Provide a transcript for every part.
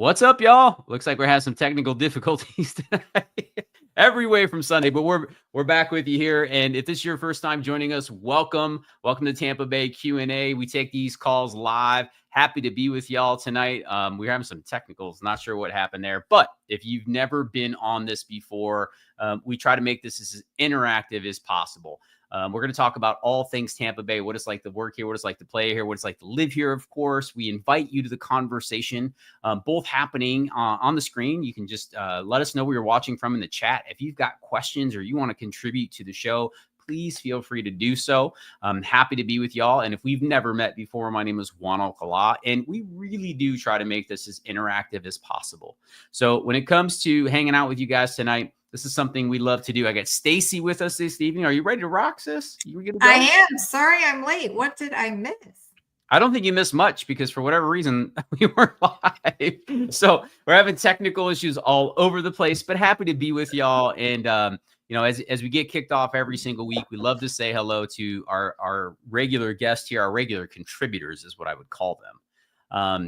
What's up, y'all? Looks like we're having some technical difficulties tonight. Every way from Sunday, but we're back with you here. And if this is your first time joining us, welcome to Tampa Bay Q&A. We take these calls live. Happy to be with y'all tonight. We're having some technicals, not sure what happened there, but if you've never been on this before, we try to make this as interactive as possible. We're going to talk about all things Tampa Bay, what it's like to work here, what it's like to play here, what it's like to live here, of course. We invite you to the conversation, both happening on the screen. You can just let us know where you're watching from in the chat. If you've got questions or you want to contribute to the show, please feel free to do so. I'm happy to be with y'all. And if we've never met before, my name is Juan Alcalá, and we really do try to make this as interactive as possible. So when it comes to hanging out with you guys tonight, this is something we love to do. I got Stacy with us this evening. Are you ready to rock, sis? You gonna go? I am. Sorry I'm late. What did I miss? I don't think you missed much because for whatever reason, we weren't live. So we're having technical issues all over the place, but happy to be with y'all. And, you know, as we get kicked off every single week, we love to say hello to our regular guests here, our regular contributors is what I would call them.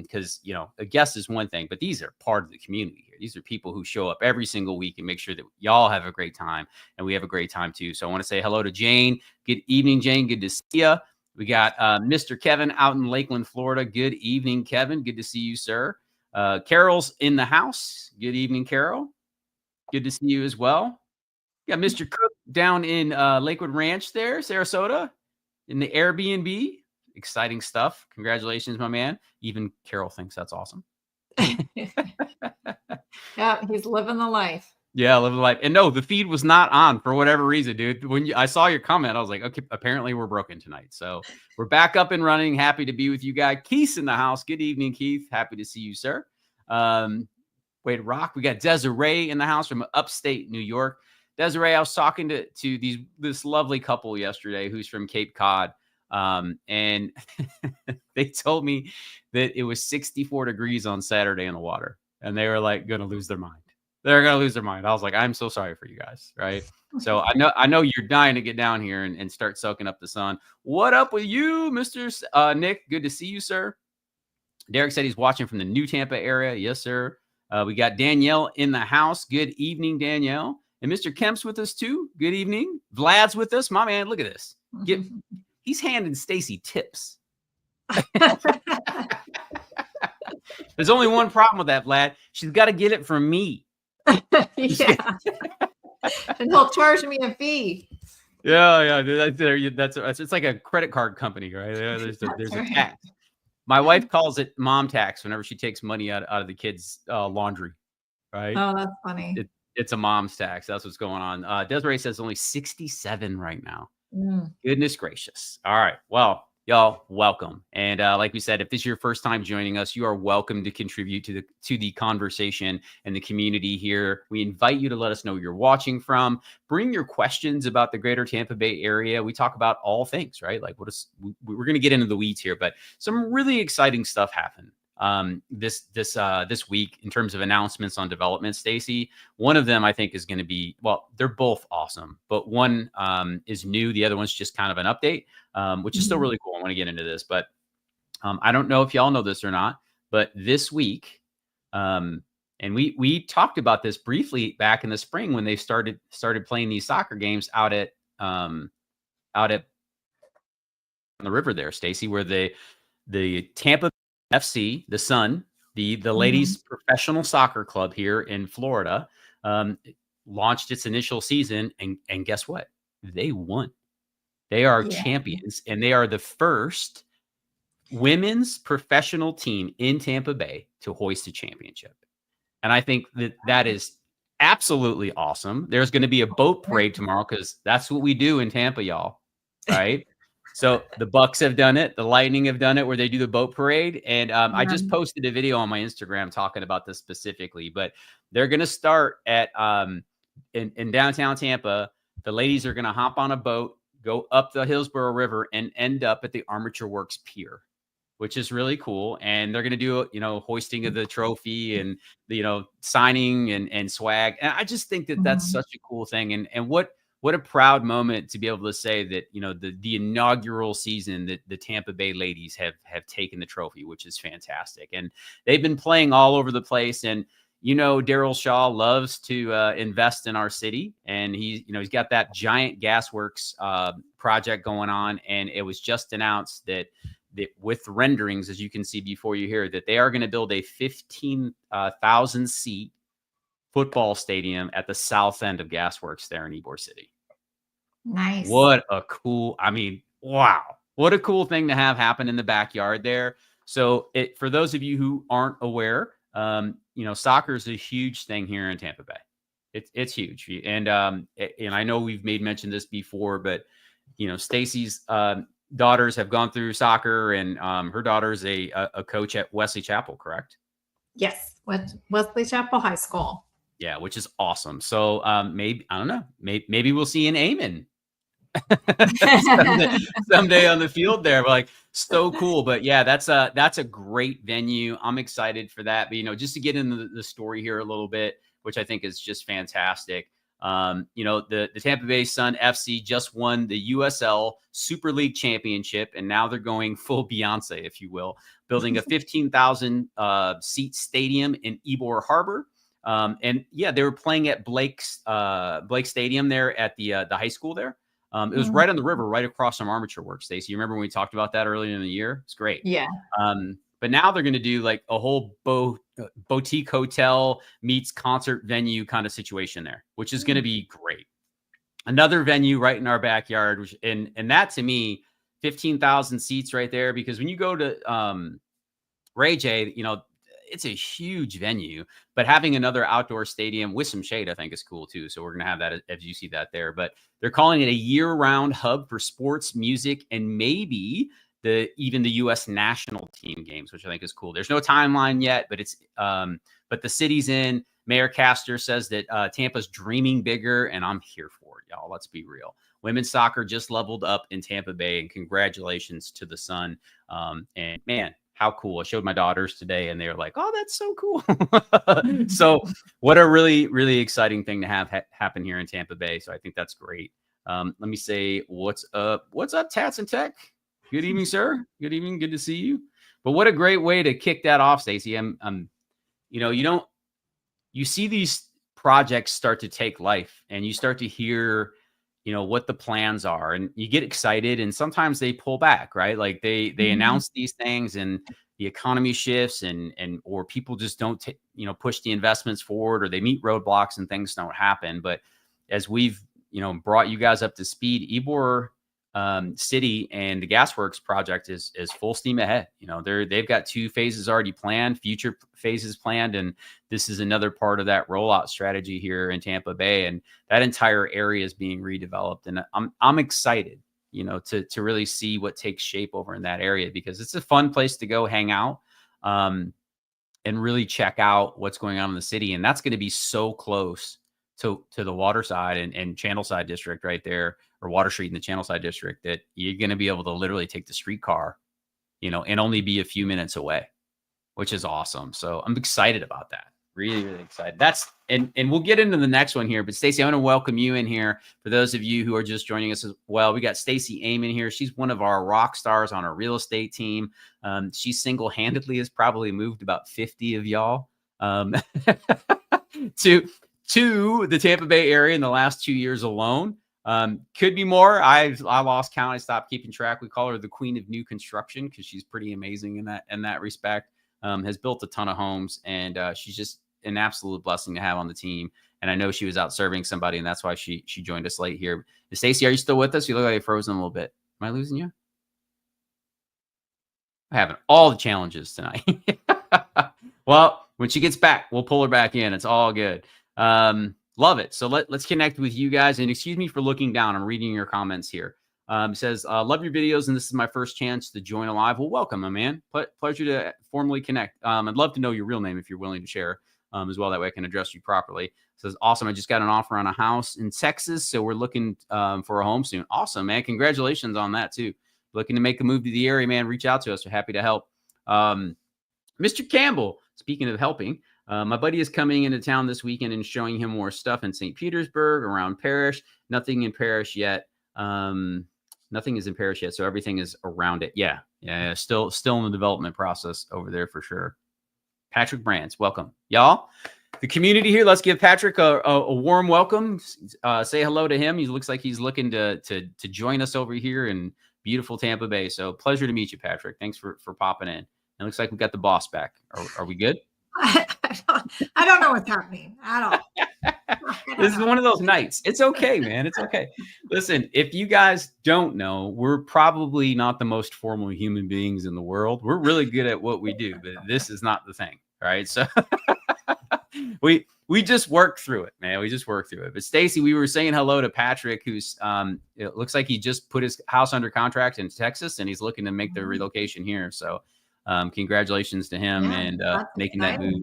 Because, you know, a guest is one thing, but these are part of the community here. These are people who show up every single week and make sure that y'all have a great time and we have a great time too. So I want to say hello to Jane. Good evening, Jane. Good to see you. We got Mr. Kevin out in Lakeland, Florida. Good evening, Kevin. Good to see you, sir. Carol's in the house. Good evening, Carol. Good to see you as well. We got Mr. Cook down in Lakewood Ranch there, Sarasota, in the Airbnb. Exciting stuff. Congratulations, my man. Even Carol thinks that's awesome. Yeah, he's living the life. Yeah, living the life. And no, the feed was not on for whatever reason, dude. When I saw your comment, I was like, okay, apparently we're broken tonight. So we're back up and running. Happy to be with you guys. Keith's in the house. Good evening, Keith. Happy to see you, sir. Way to rock. We got Desiree in the house from upstate New York. Desiree, I was talking to this lovely couple yesterday who's from Cape Cod. And they told me that it was 64 degrees on Saturday in the water, and they were like going to lose their mind. They're going to lose their mind. I was like, I'm so sorry for you guys. Right. So I know you're dying to get down here and start soaking up the sun. What up with you, Mr. Nick? Good to see you, sir. Derek said he's watching from the New Tampa area. Yes, sir. We got Danielle in the house. Good evening, Danielle. And Mr. Kemp's with us too. Good evening. Vlad's with us. My man, look at this. He's handing Stacy tips. There's only one problem with that, Vlad. She's got to get it from me. Yeah. And he'll charge me a fee. Yeah. That's it's like a credit card company, right? There's a tax. My wife calls it mom tax whenever she takes money out of the kids' laundry, right? Oh, that's funny. It's a mom's tax. That's what's going on. Desiree says only 67 right now. Goodness gracious. All right. Well, y'all, welcome. And like we said, if this is your first time joining us, you are welcome to contribute to the conversation and the community here. We invite you to let us know where you're watching from. Bring your questions about the greater Tampa Bay area. We talk about all things, right? Like we're going to get into the weeds here, but some really exciting stuff happened this week in terms of announcements on development. Stacy, one of them I think is going to be, well, they're both awesome, but one is new. The other one's just kind of an update, which is still really cool. I want to get into this, but I don't know if y'all know this or not, but this week, and we talked about this briefly back in the spring when they started playing these soccer games out at on the river there, Stacy, where the Tampa FC, the Sun, the ladies' professional soccer club here in Florida, launched its initial season, and guess what? They won. They are champions, and they are the first women's professional team in Tampa Bay to hoist a championship. And I think that is absolutely awesome. There's going to be a boat parade tomorrow because that's what we do in Tampa, y'all. Right? So the Bucks have done it. The Lightning have done it where they do the boat parade. And I just posted a video on my Instagram talking about this specifically, but they're going to start at in downtown Tampa. The ladies are going to hop on a boat, go up the Hillsborough River, and end up at the Armature Works Pier, which is really cool. And they're going to do, hoisting of the trophy and, signing and swag. And I just think that that's such a cool thing. And what what a proud moment to be able to say that, you know, the inaugural season that the Tampa Bay ladies have taken the trophy, which is fantastic. And they've been playing all over the place. And, you know, Daryl Shaw loves to invest in our city, and he's got that giant gasworks project going on. And it was just announced that with renderings, as you can see before you hear, that they are going to build a 15,000 seat football stadium at the south end of gasworks there in Ybor City. Nice. What a cool, I mean, wow. What a cool thing to have happen in the backyard there. So for those of you who aren't aware, you know, soccer is a huge thing here in Tampa Bay. It's huge. And I know we've made mention this before, but, you know, Stacy's daughters have gone through soccer, and her daughter's a coach at Wesley Chapel, correct? Yes, with Wesley Chapel High School. Yeah, which is awesome. So maybe, I don't know, maybe we'll see an Eamon someday on the field there. Like, so cool. But yeah, that's a great venue. I'm excited for that. But, you know, just to get into the story here a little bit, which I think is just fantastic. You know, the Tampa Bay Sun FC just won the USL Super League Championship, and now they're going full Beyonce, if you will, building a 15,000 seat stadium in Ybor Harbor. And yeah, they were playing at Blake Stadium there at the high school there. It was right on the river, right across from Armature Works. Stacey, you remember when we talked about that earlier in the year? It's great. Yeah. But now they're going to do like a whole boutique hotel meets concert venue kind of situation there, which is going to be great. Another venue right in our backyard, which, and that to me, 15,000 seats right there, because when you go to Ray J, you know, it's a huge venue, but having another outdoor stadium with some shade, I think, is cool too. So we're going to have that as you see that there, but they're calling it a year-round hub for sports, music, and maybe even the U.S. national team games, which I think is cool. There's no timeline yet, but it's but the city's in. Mayor Castor says that Tampa's dreaming bigger, and I'm here for it, y'all. Let's be real. Women's soccer just leveled up in Tampa Bay, and congratulations to the Sun. And man, how cool. I showed my daughters today, and they were like, oh, that's so cool. So what a really, really exciting thing to have happen here in Tampa Bay. So I think that's great. Let me say, what's up? What's up, Tats and Tech? Good evening, sir. Good evening. Good to see you. But what a great way to kick that off, Stacey. You know, you see these projects start to take life, and you start to hear, you know, what the plans are, and you get excited, and sometimes they pull back, right? Like they announce these things, and the economy shifts, or people just don't, you know, push the investments forward, or they meet roadblocks and things don't happen. But as we've, you know, brought you guys up to speed, Ybor City and the Gasworks project is full steam ahead. You know, they've got 2 phases already planned, future phases planned, and this is another part of that rollout strategy here in Tampa Bay. And that entire area is being redeveloped, and I'm excited, you know, to really see what takes shape over in that area, because it's a fun place to go hang out and really check out what's going on in the city. And that's going to be so close to the Waterside and Channelside district right there, or Water Street in the Channelside district, that you're going to be able to literally take the streetcar, you know, and only be a few minutes away, which is awesome. So I'm excited about that. Really, really excited. And we'll get into the next one here, but Stacey, I want to welcome you in here. For those of you who are just joining us as well, we got Stacey Eamon here. She's one of our rock stars on our real estate team. She single-handedly has probably moved about 50 of y'all to the Tampa Bay area in the last 2 years alone. Could be more. I lost count. I stopped keeping track. We call her the queen of new construction because she's pretty amazing in that respect. Has built a ton of homes, and she's just an absolute blessing to have on the team. And I know she was out serving somebody, and that's why she joined us late here. Stacey, are you still with us? You look like you're frozen a little bit. Am I losing you? I'm having all the challenges tonight. Well, when she gets back, we'll pull her back in. It's all good. Love it. So let's connect with you guys. And excuse me for looking down. I'm reading your comments here. It says, love your videos, and this is my first chance to join live. Well, welcome, my man. Pleasure to formally connect. I'd love to know your real name if you're willing to share as well. That way I can address you properly. It says, awesome. I just got an offer on a house in Texas, so we're looking for a home soon. Awesome, man. Congratulations on that, too. Looking to make a move to the area, man. Reach out to us. We're happy to help. Mr. Campbell, speaking of helping, My buddy is coming into town this weekend and showing him more stuff in St. Petersburg around Parish. Nothing in Parish yet. Nothing is in Parish yet, so everything is around it. Yeah. Still in the development process over there for sure. Patrick Brands, welcome, y'all. The community here. Let's give Patrick a warm welcome. Say hello to him. He looks like he's looking to join us over here in beautiful Tampa Bay. So pleasure to meet you, Patrick. Thanks for popping in. It looks like we got the boss back. Are we good? I don't know what's happening at all. This is one of those nights. It's okay, man. It's okay. Listen, if you guys don't know, we're probably not the most formal human beings in the world. We're really good at what we do, but this is not the thing, right? So we just work through it, man. We just work through it. But Stacy, we were saying hello to Patrick, who's it looks like he just put his house under contract in Texas, and he's looking to make the relocation here. So congratulations to him and making that move.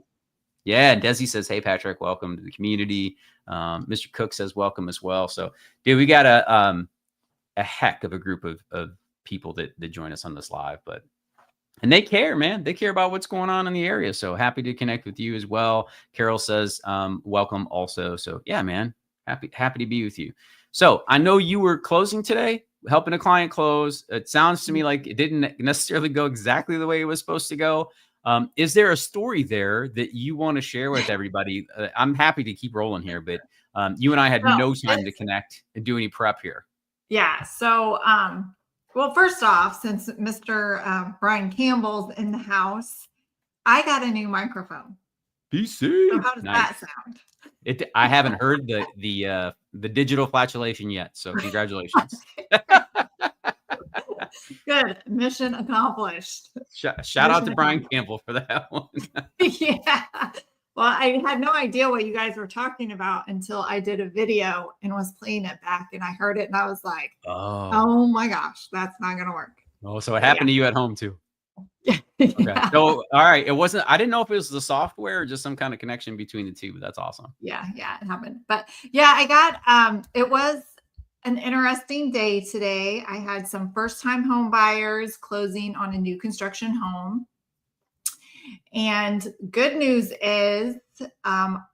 Yeah, Desi says, hey, Patrick, welcome to the community. Mr. Cook says welcome as well. So, dude, we got a heck of a group of people that join us on this live. And they care, man. They care about what's going on in the area. So happy to connect with you as well. Carol says welcome also. So, yeah, man, happy to be with you. So I know you were closing today, helping a client close. It sounds to me like it didn't necessarily go exactly the way it was supposed to go. Is there a story there that you want to share with everybody? I'm happy to keep rolling here, but you and I had no time to connect and do any prep here. Yeah. So, well, first off, since Mr. Brian Campbell's in the house, I got a new microphone. PC. So how does that sound? I haven't heard the digital flatulation yet. So congratulations. Good. Mission accomplished. Shout out to Brian Campbell for that one. Yeah. Well, I had no idea what you guys were talking about until I did a video and was playing it back, and I heard it and I was like, oh my gosh, that's not going to work. Oh, so it happened to you at home too. Yeah. Okay. So, all right. I didn't know if it was the software or just some kind of connection between the two, but that's awesome. Yeah. Yeah. It happened. But yeah, I got, it was an interesting day today. I had some first-time home buyers closing on a new construction home. And good news is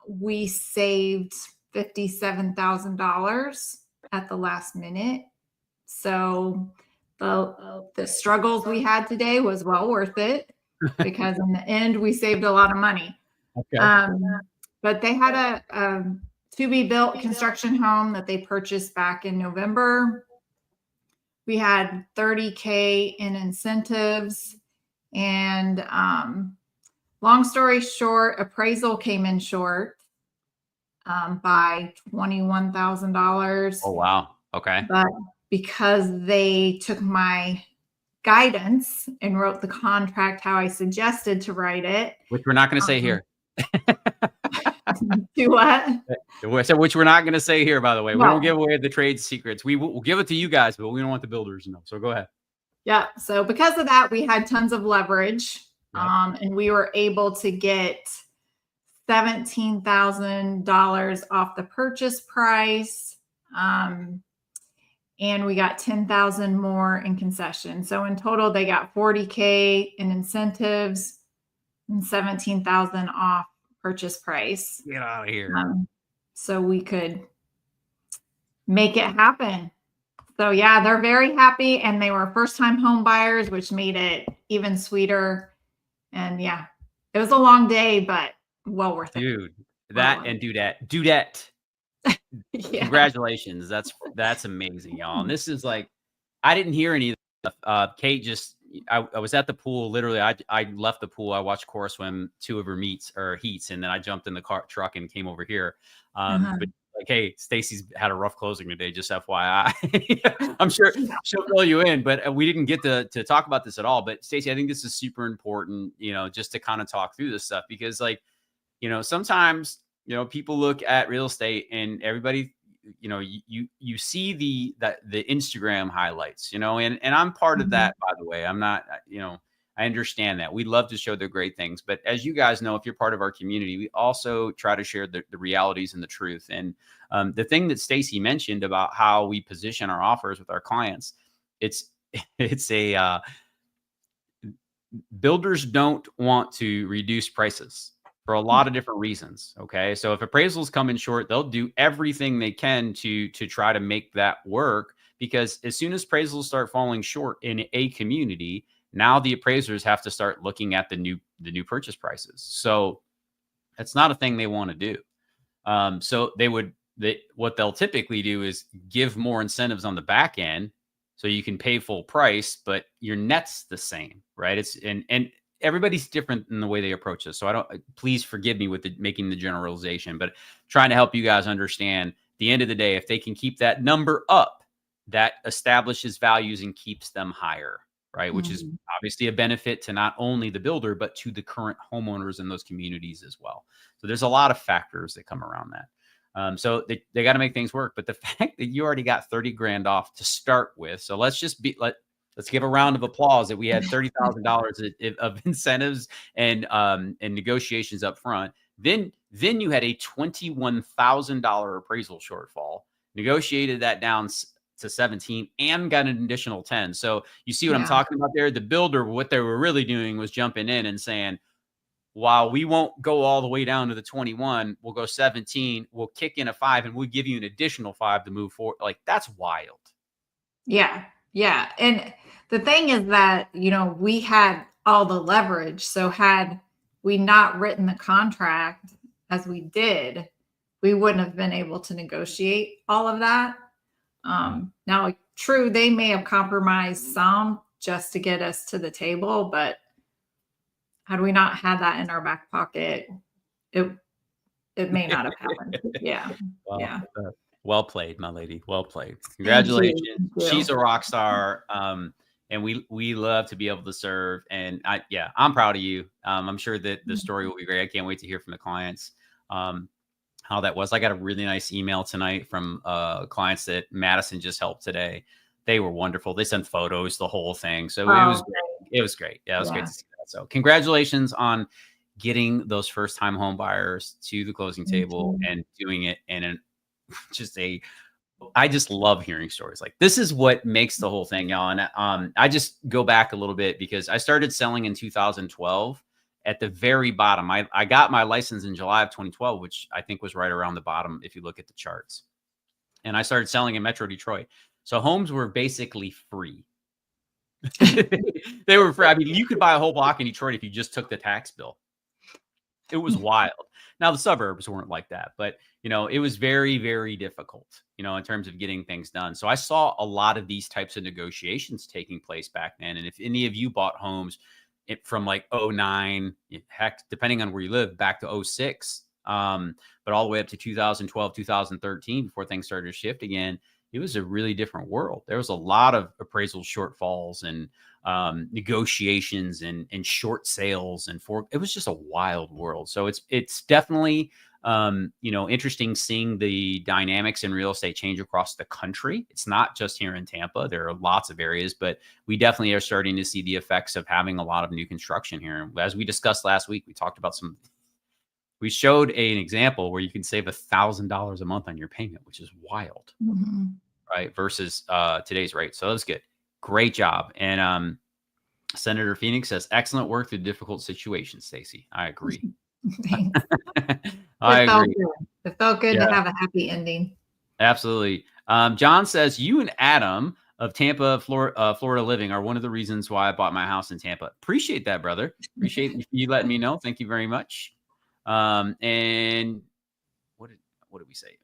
we saved $57,000 at the last minute. So the struggles we had today was well worth it because in the end, we saved a lot of money. Okay. But they had a to-be-built construction home that they purchased back in November. We had $30K in incentives, and long story short, appraisal came in short by $21,000. Oh, wow. Okay. But because they took my guidance and wrote the contract how I suggested to write it, which we're not going to say here. Do what? Which we're not going to say here, by the way. We don't give away the trade secrets. We'll give it to you guys, but we don't want the builders to know. So go ahead. Yeah. So because of that, we had tons of leverage, and we were able to get $17,000 off the purchase price, and we got $10,000 more in concession. So in total, they got $40K in incentives and $17,000 off purchase price. Get out of here. So we could make it happen. So yeah, they're very happy, and they were first-time home buyers, which made it even sweeter. And yeah, it was a long day, but well worth it. Dude, that and dudette. Yeah. Congratulations. That's amazing, y'all. And this is like, I didn't hear any of that. Kate just, I was at the pool. Literally, I left the pool. I watched Cora swim 2 of her heats, and then I jumped in the truck and came over here. But like, hey, Stacy's had a rough closing today, just FYI. I'm sure she'll fill you in, but we didn't get to talk about this at all. But Stacy, I think this is super important, just to kind of talk through this stuff, because like, sometimes, people look at real estate and everybody, you see the Instagram highlights, and I'm part of that, by the way. I'm not, I understand that. We love to show the great things, but as you guys know, if you're part of our community, we also try to share the realities and the truth. And the thing that Stacy mentioned about how we position our offers with our clients, it's a builders don't want to reduce prices. for a lot of different reasons. Okay. So if appraisals come in short, they'll do everything they can to try to make that work, because as soon as appraisals start falling short in a community, now the appraisers have to start looking at the new purchase prices. So that's not a thing they want to do. So what they'll typically do is give more incentives on the back end, so you can pay full price, but your net's the same, right? And everybody's different in the way they approach this. So please forgive me with making the generalization, but trying to help you guys understand, at the end of the day, if they can keep that number up, that establishes values and keeps them higher, right? Which is obviously a benefit to not only the builder, but to the current homeowners in those communities as well. So there's a lot of factors that come around that. So they got to make things work. But the fact that you already got 30 grand off to start with, so let's give a round of applause that we had $30,000 of incentives and negotiations up front. Then you had a $21,000 appraisal shortfall, negotiated that down to 17 and got an additional 10. So you see what I'm talking about there? The builder, what they were really doing was jumping in and saying, while we won't go all the way down to the 21, we'll go 17, we'll kick in a 5, and we'll give you an additional 5 to move forward. Like, that's wild. Yeah. Yeah. And the thing is that, we had all the leverage. So had we not written the contract as we did, we wouldn't have been able to negotiate all of that. Now, true, they may have compromised some just to get us to the table, but had we not had that in our back pocket, it may not have happened. Yeah. Well, yeah. Well played, my lady. Well played. Congratulations. Thank you. She's a rock star. And we love to be able to serve. And I'm proud of you. I'm sure that the story will be great. I can't wait to hear from the clients how that was. I got a really nice email tonight from clients that Madison just helped today. They were wonderful. They sent photos, the whole thing. So it was great. It was great. Yeah, it was great to see that. So congratulations on getting those first-time home buyers to the closing table and doing it in I just love hearing stories like this. Is what makes the whole thing, y'all. And I just go back a little bit because I started selling in 2012 at the very bottom. I got my license in July of 2012, which I think was right around the bottom if you look at the charts. And I started selling in Metro Detroit. So homes were basically free. They were free. I mean, you could buy a whole block in Detroit if you just took the tax bill. It was wild. Now the suburbs weren't like that, but it was very, very difficult, in terms of getting things done. So I saw a lot of these types of negotiations taking place back then. And if any of you bought homes from like 09, heck, depending on where you live, back to 06, but all the way up to 2012, 2013, before things started to shift again, it was a really different world. There was a lot of appraisal shortfalls and negotiations and short sales it was just a wild world. So it's definitely interesting seeing the dynamics in real estate change across the country. It's not just here in Tampa. There are lots of areas, but we definitely are starting to see the effects of having a lot of new construction here. As we discussed last week, we talked about we showed an example where you can save $1,000 a month on your payment, which is wild, right? Versus today's rate. So that's good. Great job. And Senator Phoenix says, excellent work through difficult situations, Stacey. I agree. I agree. It felt good to have a happy ending. Absolutely. John says, you and Adam of Tampa, Florida Living are one of the reasons why I bought my house in Tampa. Appreciate that, brother. Appreciate you letting me know. Thank you very much. And what did we say?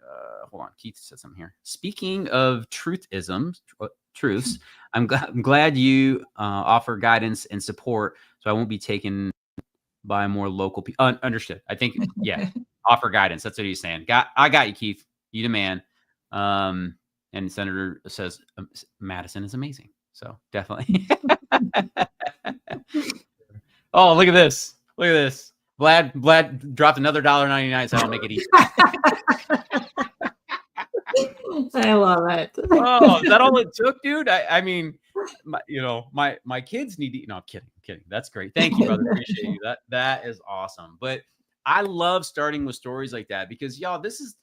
Hold on. Keith said something here. Speaking of truths, I'm glad you offer guidance and support, so I won't be taken by more local people. Understood. I think, offer guidance. That's what he's saying. I got you, Keith. You the man. And Senator says Madison is amazing. So definitely. Oh, look at this. Look at this. Vlad dropped another $1.99, so I'll make it easy. I love it. Oh, is that all it took, dude? I mean, my kids need to eat. No, I'm kidding. That's great. Thank you, brother. Appreciate you. That is awesome. But I love starting with stories like that because, y'all, this is,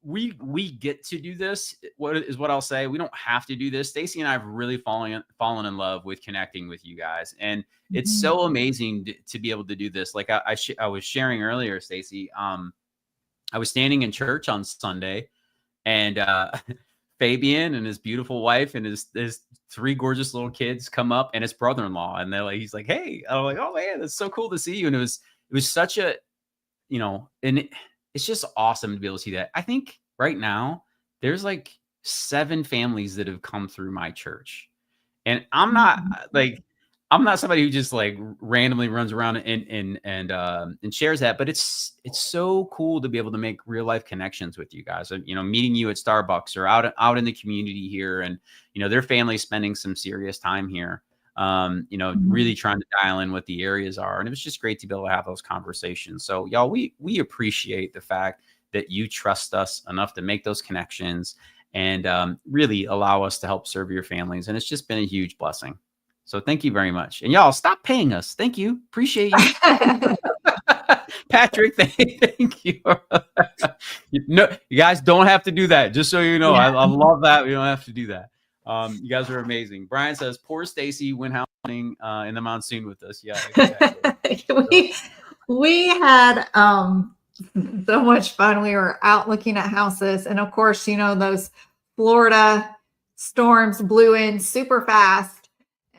we get to do this. What I'll say. We don't have to do this. Stacy and I have really fallen in love with connecting with you guys, and it's Mhm. so amazing to be able to do this. Like I was sharing earlier, Stacy. I was standing in church on Sunday, and Fabian and his beautiful wife and his 3 gorgeous little kids come up, and his brother-in-law, and he's like, "Hey," I'm like, "Oh man, that's so cool to see you." And it was such a, and it's just awesome to be able to see that. I think right now there's like 7 families that have come through my church, and I'm not like, I'm not somebody who just like randomly runs around and shares that, but it's so cool to be able to make real life connections with you guys. Meeting you at Starbucks or out in the community here, and their family spending some serious time here. Really trying to dial in what the areas are, and it was just great to be able to have those conversations. So, y'all, we appreciate the fact that you trust us enough to make those connections and really allow us to help serve your families, and it's just been a huge blessing. So thank you very much. And y'all, stop paying us. Thank you. Appreciate you. Patrick, thank you. No, you guys don't have to do that. Just so you know, I love that. We don't have to do that. You guys are amazing. Brian says, poor Stacy went hunting in the monsoon with us. Yeah, exactly. we had so much fun. We were out looking at houses, and of course, those Florida storms blew in super fast.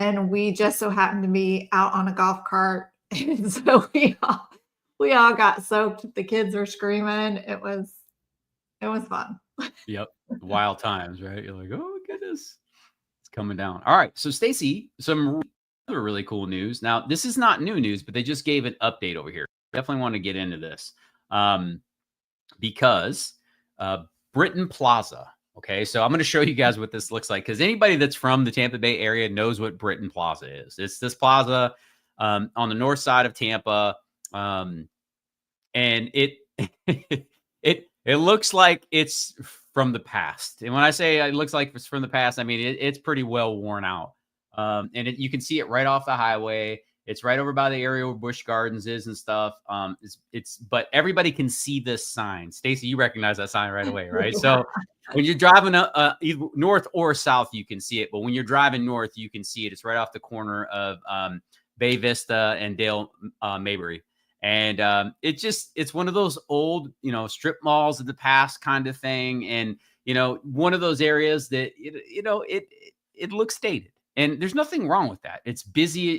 And we just so happened to be out on a golf cart. And so we all got soaked. The kids were screaming. It was fun. Yep. Wild times, right? You're like, oh goodness, it's coming down. All right. So Stacy, some other really cool news. Now, this is not new news, but they just gave an update over here. Definitely want to get into this because Britton Plaza. Okay, so I'm going to show you guys what this looks like, because anybody that's from the Tampa Bay area knows what Britton Plaza is. It's this plaza on the north side of Tampa, and it it looks like it's from the past. And when I say it looks like it's from the past, I mean it's pretty well worn out. And you can see it right off the highway. It's right over by the area where Busch Gardens is and stuff. But everybody can see this sign. Stacy, you recognize that sign right away, right? So when you're driving either north or south, you can see it. But when you're driving north, you can see it. It's right off the corner of Bay Vista and Dale Mabry. And it's one of those old, strip malls of the past kind of thing. And, one of those areas that, it looks dated. And there's nothing wrong with that. It's busy.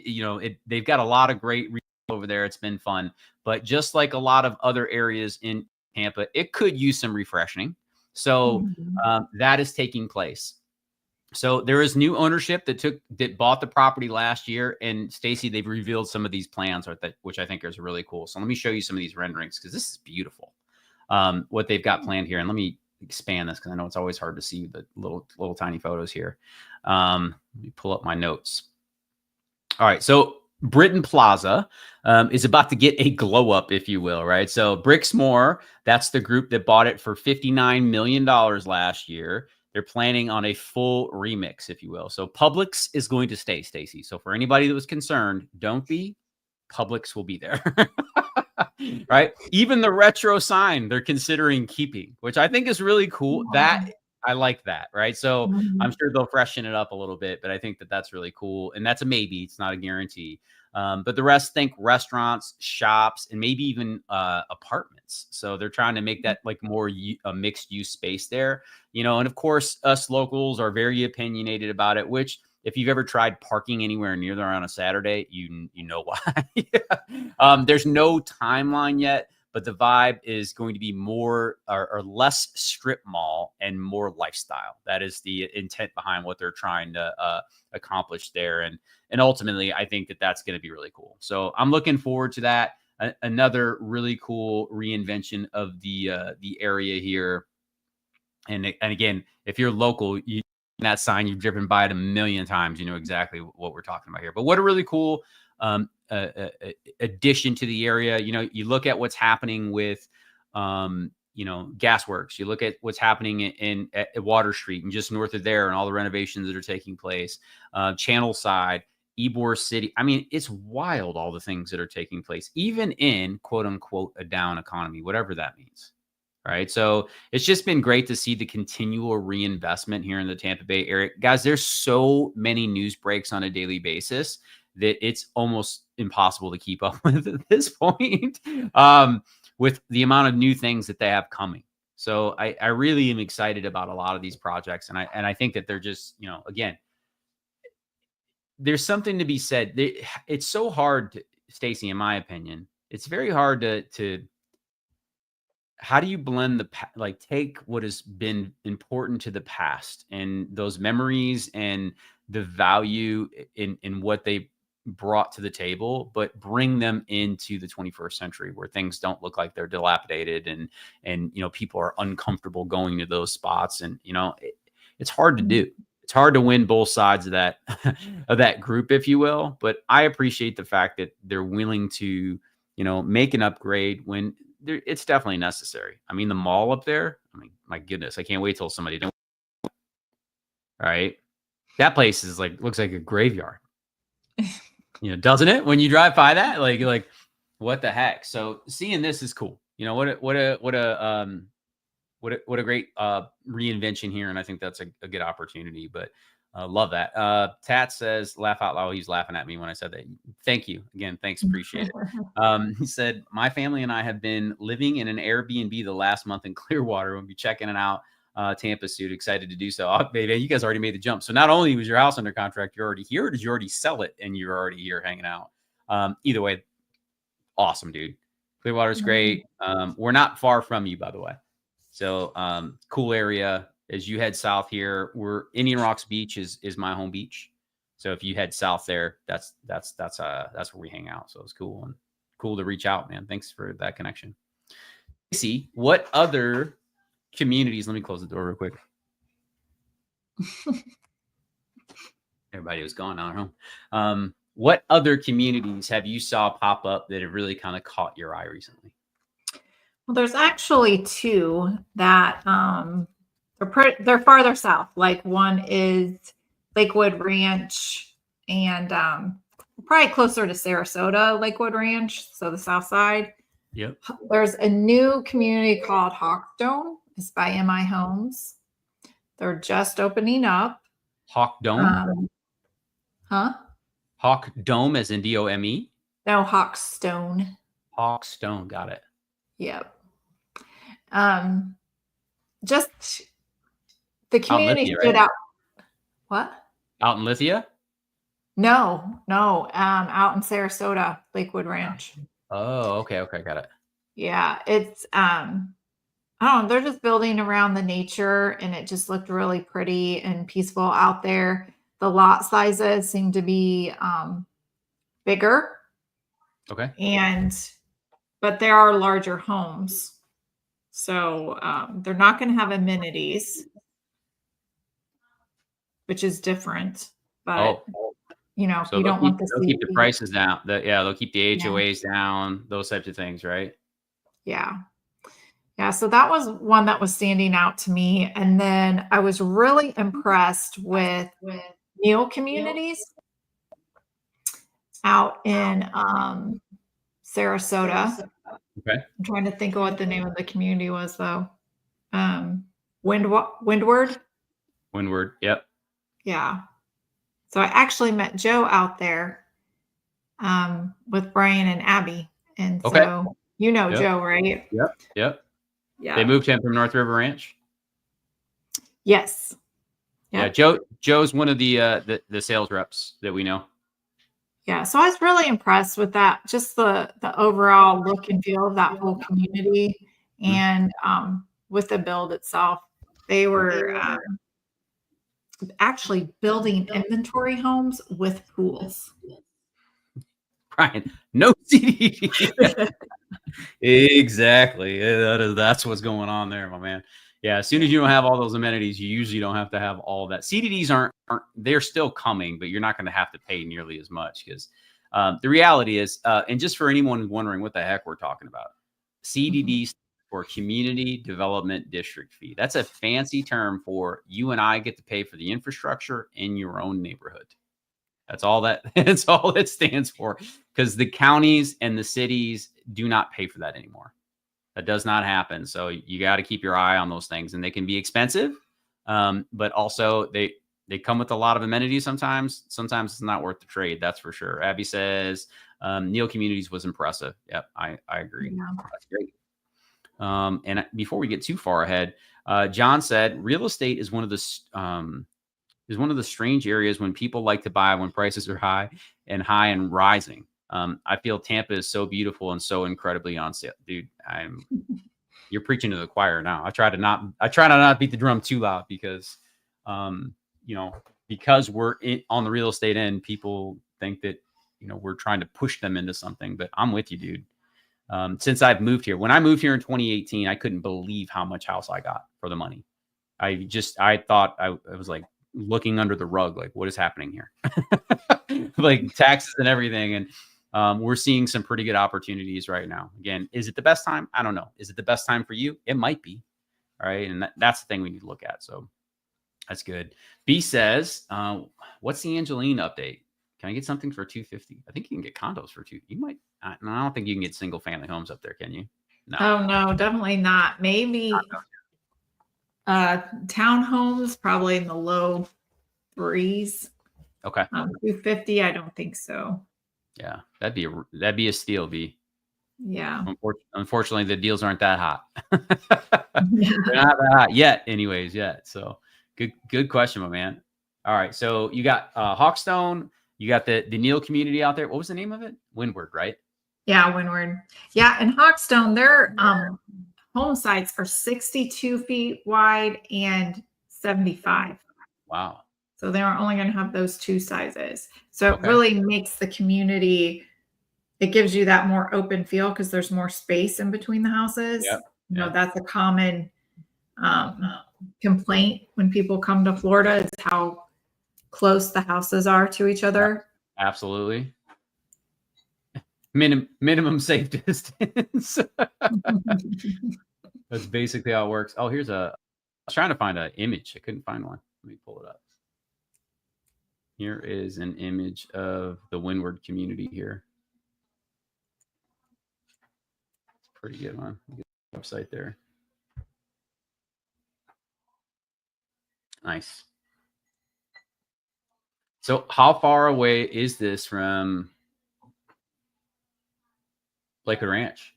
They've got a lot of great retail over there. It's been fun. But just like a lot of other areas in Tampa, it could use some refreshing. So that is taking place. So there is new ownership that bought the property last year. And Stacy, they've revealed some of these plans, which I think is really cool. So let me show you some of these renderings, because this is beautiful. What they've got planned here. And let me expand this, because I know it's always hard to see the little tiny photos here. Let me pull up my notes. All right. So Britton Plaza is about to get a glow up, if you will, right? So Brixmor, that's the group that bought it for $59 million last year. They're planning on a full remix, if you will. So Publix is going to stay, Stacy. So for anybody that was concerned, don't be. Publix will be there. Right? Even the retro sign they're considering keeping, which I think is really cool. That I like that, right? So I'm sure they'll freshen it up a little bit, but I think that's really cool. And that's a maybe. It's not a guarantee. But the rest, think restaurants, shops, and maybe even apartments. So they're trying to make that like more a mixed use space there, and of course, us locals are very opinionated about it, which if you've ever tried parking anywhere near there on a Saturday, you know why. There's no timeline yet, but the vibe is going to be more or less strip mall and more lifestyle. That is the intent behind what they're trying to accomplish there. And ultimately, I think that's going to be really cool. So I'm looking forward to that. Another really cool reinvention of the area here. And again, if you're local, that sign, you've driven by it a million times, you know exactly what we're talking about here. But what a really cool addition to the area. You look at what's happening with Gasworks. You look at what's happening at Water Street and just north of there, and all the renovations that are taking place. Channel Side, Ybor City. I mean, it's wild, all the things that are taking place, even in quote unquote a down economy, whatever that means. Right. So it's just been great to see the continual reinvestment here in the Tampa Bay area. Guys, there's so many news breaks on a daily basis that it's almost impossible to keep up with at this point, with the amount of new things that they have coming. So I really am excited about a lot of these projects. And I think that they're just, again, there's something to be said. It's so hard, Stacy, in my opinion, it's very hard to how do you blend take what has been important to the past and those memories and the value in what they brought to the table, but bring them into the 21st century where things don't look like they're dilapidated and people are uncomfortable going to those spots. And, it's hard to do. It's hard to win both sides of that, of that group, if you will. But I appreciate the fact that they're willing to, make an upgrade when it's definitely necessary. I mean, the mall up there, I mean, my goodness, I can't wait till somebody don't. All right. That place is looks like a graveyard, doesn't it? When you drive by that, like what the heck? So seeing this is cool. What a great reinvention here. And I think that's a good opportunity, but love that. Tat says, laugh out loud. He's laughing at me when I said that. Thank you again. Thanks. Appreciate it. He said, my family and I have been living in an Airbnb the last month in Clearwater. We'll be checking it out. Tampa suit. Excited to do so. Oh, baby, you guys already made the jump. So not only was your house under contract, you're already here, or did you already sell it and you're already here hanging out? Either way, awesome, dude. Clearwater's great. We're not far from you, by the way. So cool area. As you head south here, Indian Rocks Beach is my home beach. So if you head south there, that's where we hang out. So it's cool and cool to reach out, man. Thanks for that connection. See what other communities. Let me close the door real quick. Everybody was gone out home. What other communities have you saw pop up that have really kind of caught your eye recently? Well, there's actually two that they're farther south. Like one is Lakewood Ranch and probably closer to Sarasota, Lakewood Ranch, so the south side. Yep. There's a new community called Hawkstone. It's by MI Homes. They're just opening up. Hawk Dome? Huh? Hawk Dome as in Dome? No, Hawkstone. Hawkstone, got it. Yep. Just the community Lithia, stood right? out. What? Out in Lithia? No. Out in Sarasota, Lakewood Ranch. Oh, okay, got it. Yeah, it's I don't know, they're just building around the nature and it just looked really pretty and peaceful out there. The lot sizes seem to be bigger. Okay. But there are larger homes. So they're not going to have amenities, which is different. But, so you don't want they'll keep the prices down. They'll keep the HOAs down, those types of things, right? Yeah. Yeah. So that was one that was standing out to me. And then I was really impressed with meal communities out in Sarasota. Okay. I'm trying to think of what the name of the community was, though. Windward. Windward. Yep. Yeah. So I actually met Joe out there with Brian and Abby. And so Joe, right? Yep. Yeah. They moved him from North River Ranch. Yes. Yep. Yeah. Joe's one of the sales reps that we know. Yeah. So I was really impressed with that, just the overall look and feel of that whole community. And with the build itself, they were actually building inventory homes with pools. Brian, no CDD. Exactly. That's what's going on there, my man. Yeah, as soon as you don't have all those amenities, you usually don't have to have all that. CDDs aren't they're still coming, but you're not going to have to pay nearly as much because the reality is, and just for anyone wondering what the heck we're talking about, CDDs for Community Development District Fee. That's a fancy term for you and I get to pay for the infrastructure in your own neighborhood. That's all it stands for, because the counties and the cities do not pay for that anymore. That does not happen. So you got to keep your eye on those things, and they can be expensive, but also they come with a lot of amenities. Sometimes it's not worth the trade. That's for sure. Abby says Neil Communities was impressive. Yep, I agree. Yeah. That's great. And before we get too far ahead, John said real estate is one of the strange areas when people like to buy when prices are high and rising. I feel Tampa is so beautiful and so incredibly on sale, dude. You're preaching to the choir now. I try to not beat the drum too loud because, because we're on the real estate end, people think that, we're trying to push them into something, but I'm with you, dude. Since I've moved here, when I moved here in 2018, I couldn't believe how much house I got for the money. I thought I was like looking under the rug, like what is happening here? Like taxes and everything. And we're seeing some pretty good opportunities right now. Again, is it the best time? I don't know. Is it the best time for you? It might be. All right. And that's the thing we need to look at. So that's good. B says, what's the Angeline update? Can I get something for $250? I think you can get condos for $250. You might. I don't think you can get single family homes up there. Can you? No. Oh no, definitely not. Maybe townhomes, probably in the low threes. Okay. 250. I don't think so. Yeah, that'd be a steal, B. Yeah. Unfortunately, the deals aren't that hot. They're not that hot yet, anyways. Yet. So good question, my man. All right. So you got Hawkstone. You got the Neil community out there. What was the name of it? Windward, right? Yeah, Windward. Yeah, and Hawkstone, their home sites are 62 feet wide and 75. Wow. So they're only going to have those two sizes. So it really makes the community, it gives you that more open feel because there's more space in between the houses. Yep. That's a common complaint when people come to Florida is how close the houses are to each other. Absolutely. Minimum safe distance. That's basically how it works. Oh, I was trying to find an image. I couldn't find one. Let me pull it up. Here is an image of the Windward community here. It's a pretty good one. Get the website there. Nice. So how far away is this from Lakewood Ranch?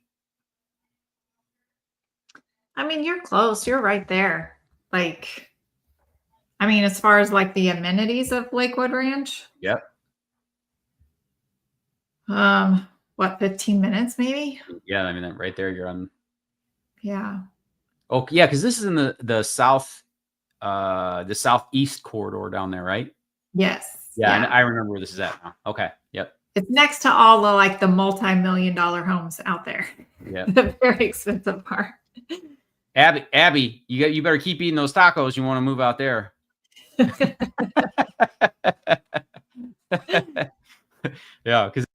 I mean, you're close. You're right there. Like, I mean, as far as like the amenities of Lakewood Ranch. Yep. What, 15 minutes maybe? Yeah, I mean, right there, you're on. Yeah. Oh, yeah, because this is in the southeast corridor down there, right? Yes. Yeah. I remember where this is at now. Okay. Yep. It's next to all the multi-million-dollar homes out there. Yeah. The very expensive part. Abby, you better keep eating those tacos. You want to move out there. Yeah, because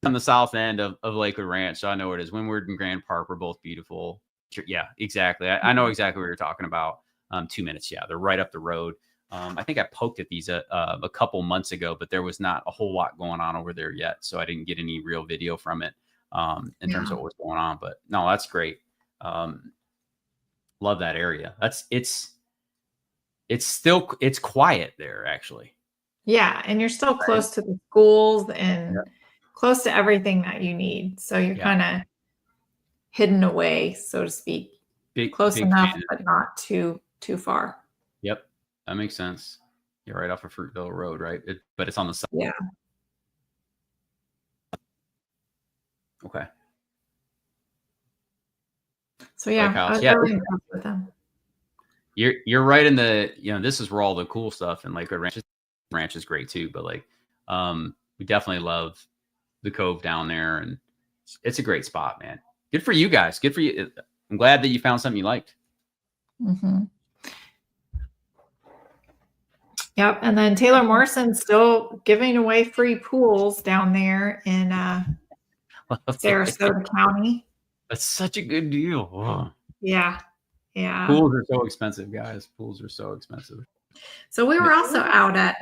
on the south end of Lakewood Ranch, so I know where it is. Windward and Grand Park were both beautiful. Yeah, exactly. I know exactly what you're talking about. 2 minutes. Yeah, they're right up the road. I think I poked at these a couple months ago, but there was not a whole lot going on over there yet, so I didn't get any real video from it in terms of what was going on. But no, that's great. Love that area. It's quiet there, actually. Yeah, and you're still close to the schools and close to everything that you need. So you're kind of hidden away, so to speak. Close enough, but not too far. Yep, that makes sense. You're right off of Fruitville Road, right? But it's on the side. Yeah. Okay. So yeah, I was really impressed with them. You're right in the, this is where all the cool stuff in Lakewood Ranch is great too. But like, we definitely love the Cove down there, and it's a great spot, man. Good for you guys. Good for you. I'm glad that you found something you liked. Mm-hmm. Yep. And then Taylor Morrison's still giving away free pools down there in Sarasota County. That's such a good deal. Oh. Yeah. Yeah. Pools are so expensive, guys. Pools are so expensive. So we were also out at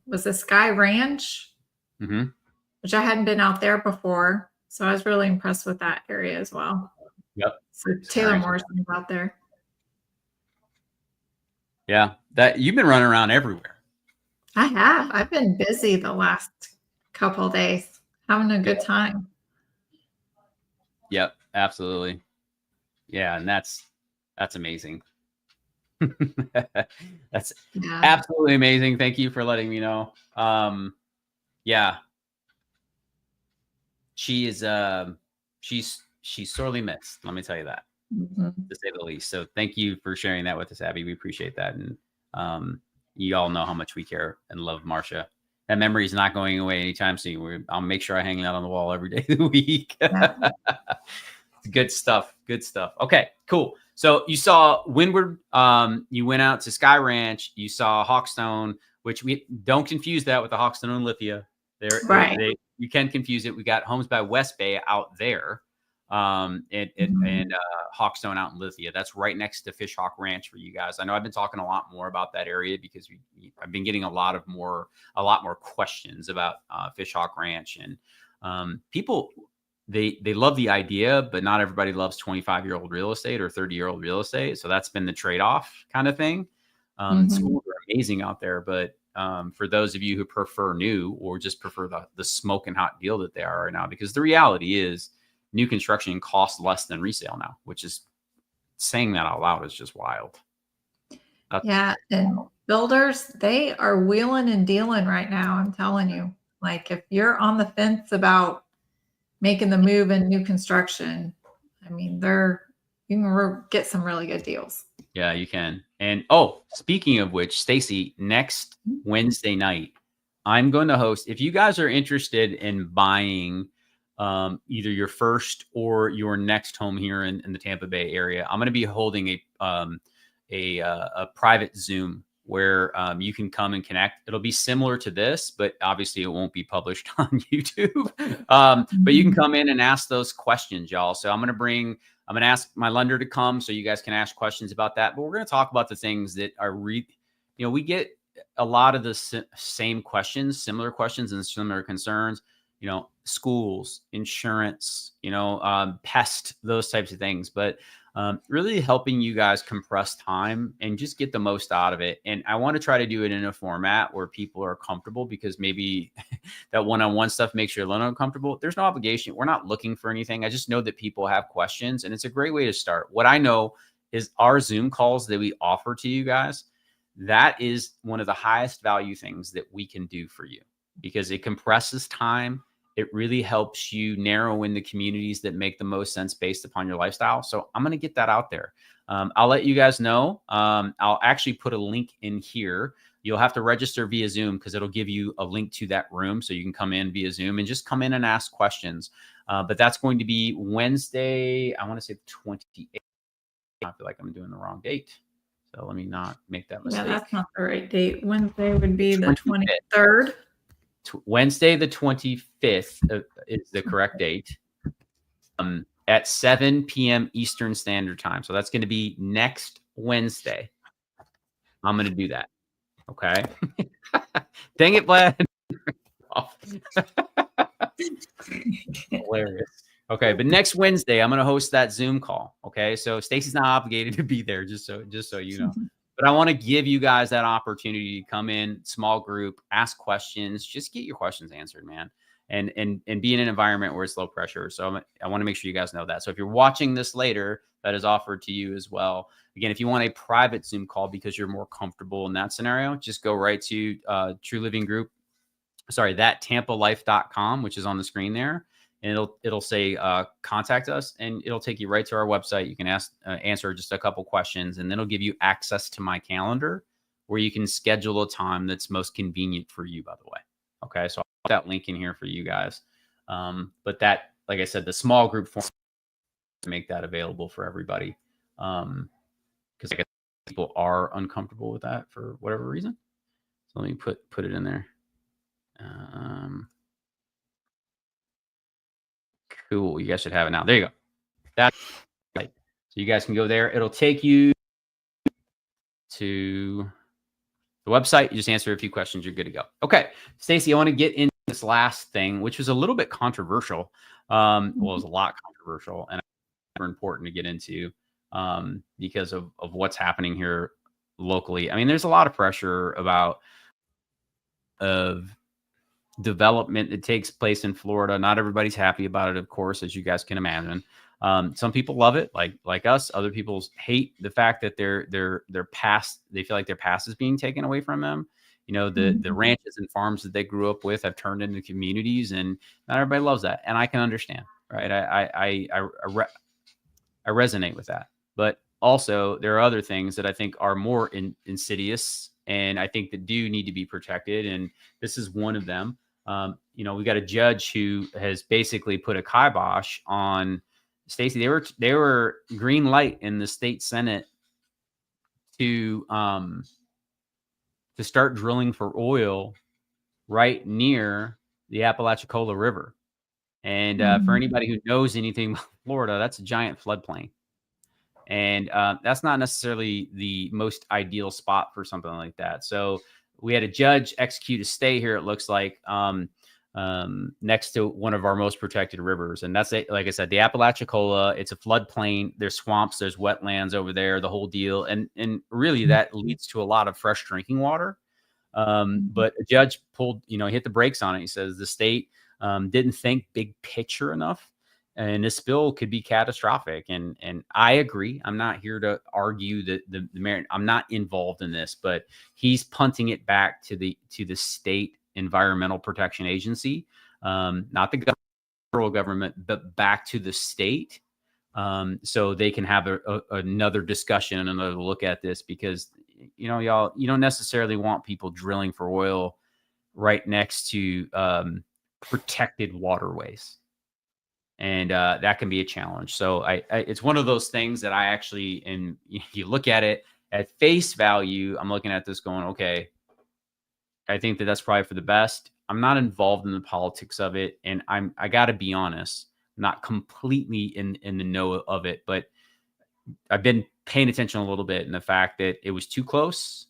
was the Sky Ranch, which I hadn't been out there before. So I was really impressed with that area as well. Yep. So Taylor Morrison's out there. Yeah, that you've been running around everywhere. I have. I've been busy the last couple of days, having a good time. Yep, absolutely. Yeah, and that's amazing. That's absolutely amazing. Thank you for letting me know. Yeah, she is. She's sorely missed. Let me tell you that, to say the least. So thank you for sharing that with us, Abby. We appreciate that, and you all know how much we care and love Marcia. That memory is not going away anytime soon. I'll make sure I hang that on the wall every day of the week. Yeah. Good stuff. Good stuff. Okay, cool. So you saw Windward. You went out to Sky Ranch. You saw Hawkstone, which we don't confuse that with the Hawkstone and Lithia. You can confuse it. We got Homes by West Bay out there, and Hawkstone out in Lithia. That's right next to Fishhawk Ranch for you guys. I know I've been talking a lot more about that area because I've been getting a lot more questions about Fishhawk Ranch, and people. They love the idea, but not everybody loves 25-year-old real estate or 30-year-old real estate. So that's been the trade-off kind of thing. Schools are amazing out there, but for those of you who prefer new or just prefer the smoking hot deal that they are right now, because the reality is new construction costs less than resale now, which is, saying that out loud is just wild. Yeah, and builders, they are wheeling and dealing right now. I'm telling you, like if you're on the fence about making the move in new construction, I mean, you can get some really good deals. Yeah, you can. And speaking of which, Stacy, next Wednesday night, I'm going to host. If you guys are interested in buying either your first or your next home here in the Tampa Bay area, I'm going to be holding a private Zoom where you can come and connect. It'll be similar to this, but obviously it won't be published on YouTube. But you can come in and ask those questions, y'all. So I'm going to ask my lender to come so you guys can ask questions about that. But we're going to talk about the things that are, we get a lot of the same questions, similar questions and similar concerns, schools, insurance, pest, those types of things. But really helping you guys compress time and just get the most out of it. And I want to try to do it in a format where people are comfortable, because maybe that one-on-one stuff makes you a little uncomfortable. There's no obligation. We're not looking for anything. I just know that people have questions, and it's a great way to start. What I know is our Zoom calls that we offer to you guys, that is one of the highest value things that we can do for you, because it compresses time. It really helps you narrow in the communities that make the most sense based upon your lifestyle. So I'm going to get that out there. I'll let you guys know. I'll actually put a link in here. You'll have to register via Zoom because it'll give you a link to that room so you can come in via Zoom and just come in and ask questions. But that's going to be Wednesday. I want to say the 28th. I feel like I'm doing the wrong date. So let me not make that mistake. Yeah, that's not the right date. Wednesday would be the 23rd. Wednesday, the 25th is the correct date, at 7 p.m. Eastern Standard Time. So that's going to be next Wednesday. I'm going to do that. Okay. Dang it, Vlad. Hilarious. Okay, but next Wednesday, I'm going to host that Zoom call. Okay, so Stacy's not obligated to be there, just so you know. But I want to give you guys that opportunity to come in, small group, ask questions, just get your questions answered, man. And be in an environment where it's low pressure. So I want to make sure you guys know that. So if you're watching this later, that is offered to you as well. Again, if you want a private Zoom call because you're more comfortable in that scenario, just go right to True Living Group. Sorry, that tampalife.com, which is on the screen there. And it'll say contact us, and it'll take you right to our website. You can answer just a couple questions, and then it'll give you access to my calendar where you can schedule a time that's most convenient for you, by the way. Okay, so I'll put that link in here for you guys. But that, like I said, the small group form to make that available for everybody, because I guess people are uncomfortable with that for whatever reason. So let me put it in there. Cool. You guys should have it now. There you go. That's right. So you guys can go there. It'll take you to the website. You just answer a few questions. You're good to go. Okay. Stacy, I want to get into this last thing, which was a little bit controversial. Well, it was a lot controversial. And important to get into because of what's happening here locally. I mean, there's a lot of pressure about of development that takes place in Florida. Not everybody's happy about it, of course, as you guys can imagine. Some people love it, like us. Other people hate the fact that their past, they feel like their past is being taken away from them. You know, the ranches and farms that they grew up with have turned into communities, and not everybody loves that. And I can understand, right? I resonate with that. But also, there are other things that I think are more insidious, and I think that do need to be protected. And this is one of them. You know, we got a judge who has basically put a kibosh on Stacey. They were green light in the state Senate to start drilling for oil right near the Apalachicola River. And for anybody who knows anything about Florida, that's a giant floodplain. And that's not necessarily the most ideal spot for something like that. So we had a judge execute a stay here, it looks like, next to one of our most protected rivers. And that's it. Like I said, the Apalachicola, it's a floodplain. There's swamps, there's wetlands over there, the whole deal. And really that leads to a lot of fresh drinking water. But a judge hit the brakes on it. He says the state didn't think big picture enough, and this bill could be catastrophic. And I agree. I'm not here to argue that the merit. I'm not involved in this, but he's punting it back to the state Environmental Protection Agency, not the federal government, but back to the state, so they can have another discussion and another look at this, because y'all, you don't necessarily want people drilling for oil right next to protected waterways. And that can be a challenge. So it's one of those things that I actually, and you look at it at face value, I'm looking at this going, okay, I think that that's probably for the best. I'm not involved in the politics of it. And I got to be honest, I'm not completely in the know of it, but I've been paying attention a little bit in the fact that it was too close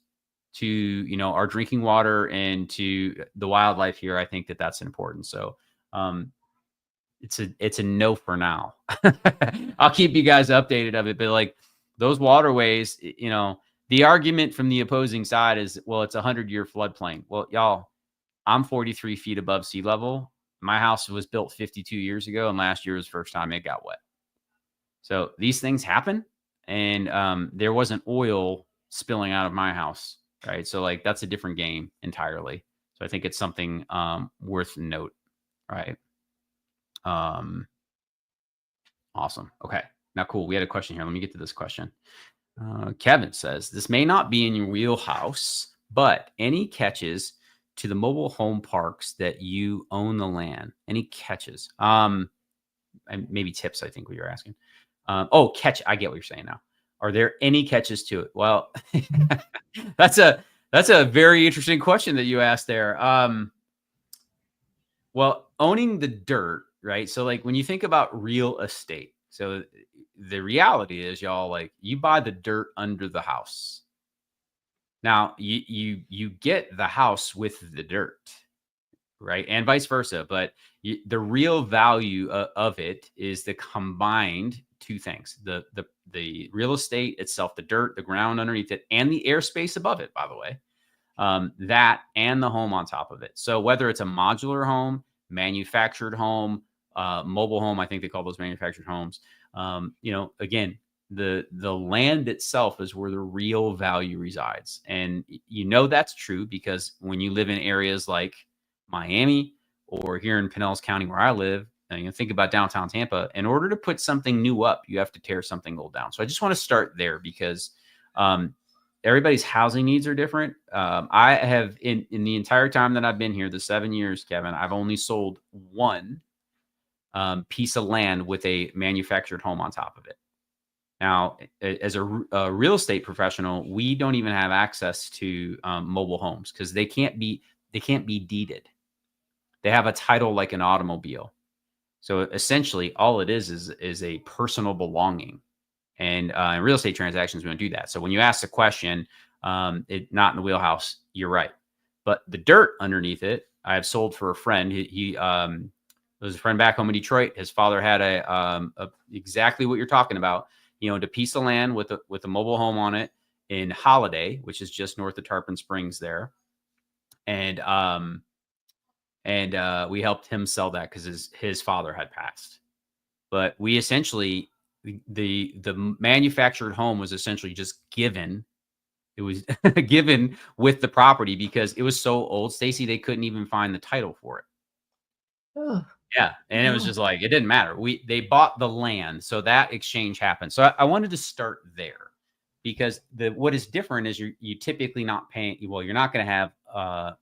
to, our drinking water and to the wildlife here. I think that that's important. So, it's a no for now. I'll keep you guys updated of it, but like those waterways, the argument from the opposing side is, well, it's a 100-year floodplain. Well, y'all, I'm 43 feet above sea level. My house was built 52 years ago, and last year was the first time it got wet. So these things happen, and there wasn't oil spilling out of my house, right? So like that's a different game entirely. So I think it's something worth note, right? Awesome. Okay. Now, cool. We had a question here. Let me get to this question. Kevin says, this may not be in your wheelhouse, but any catches to the mobile home parks that you own the land? Any catches? And maybe tips, I think what you're asking. Catch. I get what you're saying now. Are there any catches to it? Well, that's a very interesting question that you asked there. Well, owning the dirt, right? So like when you think about real estate, so the reality is, y'all, like you buy the dirt under the house. Now you get the house with the dirt, right? And vice versa. But the real value of it is the combined two things: the real estate itself, the dirt, the ground underneath it, and the airspace above it, by the way. That and the home on top of it. So whether it's a modular home, manufactured home, mobile home, I think they call those manufactured homes. Again, the land itself is where the real value resides. And that's true because when you live in areas like Miami or here in Pinellas County where I live, and think about downtown Tampa, in order to put something new up, you have to tear something old down. So I just want to start there because everybody's housing needs are different. I have in the entire time that I've been here, the 7 years, Kevin, I've only sold one piece of land with a manufactured home on top of it. Now, as a real estate professional, we don't even have access to mobile homes because they can't be deeded. They have a title like an automobile. So essentially, all it is a personal belonging. And in real estate transactions, we don't do that. So when you ask the question, it not in the wheelhouse, you're right. But the dirt underneath it, I have sold for a friend. He There's a friend back home in Detroit. His father had a exactly what you're talking about. He owned a piece of land with a mobile home on it in Holiday, which is just north of Tarpon Springs there. And we helped him sell that because his father had passed. But we essentially, the manufactured home was essentially just given. It was given with the property because it was so old, Stacy, they couldn't even find the title for it. Oh. Yeah. And it was just like, it didn't matter. They bought the land. So that exchange happened. So I wanted to start there because what is different is you typically not paying. Well, you're not going to have a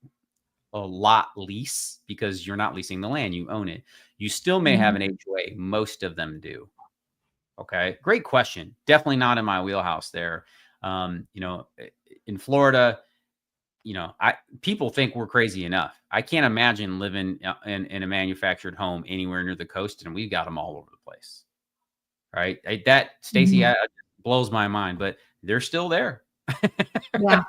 lot lease because you're not leasing the land. You own it. You still may have an HOA. Most of them do. Okay. Great question. Definitely not in my wheelhouse there. In Florida, people think we're crazy enough. I can't imagine living in a manufactured home anywhere near the coast, and we've got them all over the place. Right? That, Stacy, blows my mind, but they're still there. Yeah.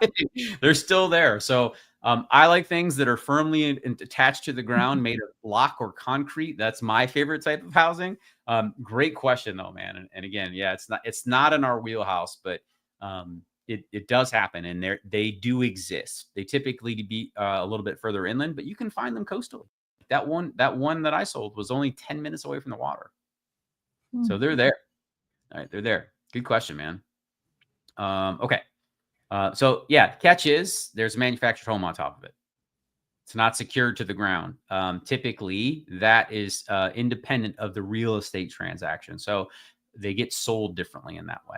They're still there. So I like things that are firmly attached to the ground, made of block or concrete. That's my favorite type of housing. Great question though, man. And again, yeah, it's not in our wheelhouse, but it does happen, and they do exist. They typically be a little bit further inland, but you can find them coastal. That one that I sold was only 10 minutes away from the water. So they're there. All right, they're there. Good question, man. Okay. So yeah, catch is there's a manufactured home on top of it. It's not secured to the ground. Typically, that is independent of the real estate transaction. So they get sold differently in that way.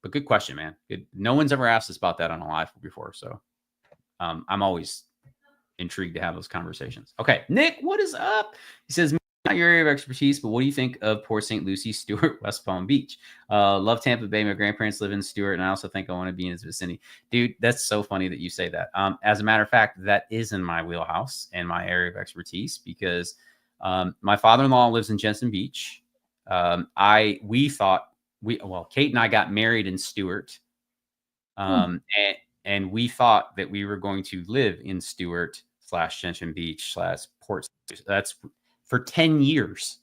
But good question, man. Good. No one's ever asked us about that on a live before. So I'm always intrigued to have those conversations. Okay, Nick, what is up? He says, not your area of expertise, but what do you think of Port St. Lucie, Stuart, West Palm Beach? Love Tampa Bay. My grandparents live in Stuart, and I also think I want to be in his vicinity. Dude, that's so funny that you say that. As a matter of fact, that is in my wheelhouse and my area of expertise because my father-in-law lives in Jensen Beach. Kate and I got married in Stuart, and we thought that we were going to live in Stuart / Jensen Beach / Port. That's for 10 years.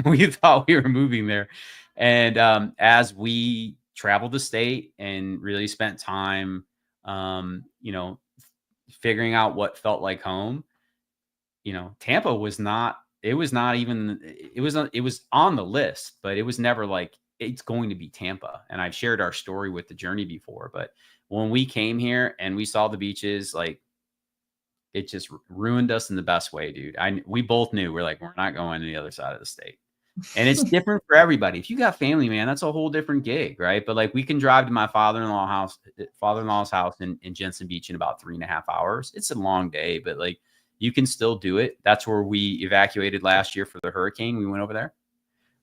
We thought we were moving there. And as we traveled the state and really spent time, figuring out what felt like home, Tampa was not, it was on the list, but it was never like, it's going to be Tampa. And I've shared our story with the journey before, but when we came here and we saw the beaches, like, it just ruined us in the best way, dude. We both knew we're not going to the other side of the state. And it's different for everybody. If you got family, man, that's a whole different gig, right? But we can drive to my father-in-law's house in Jensen Beach in about 3.5 hours. It's a long day, but you can still do it. That's where we evacuated last year for the hurricane. We went over there,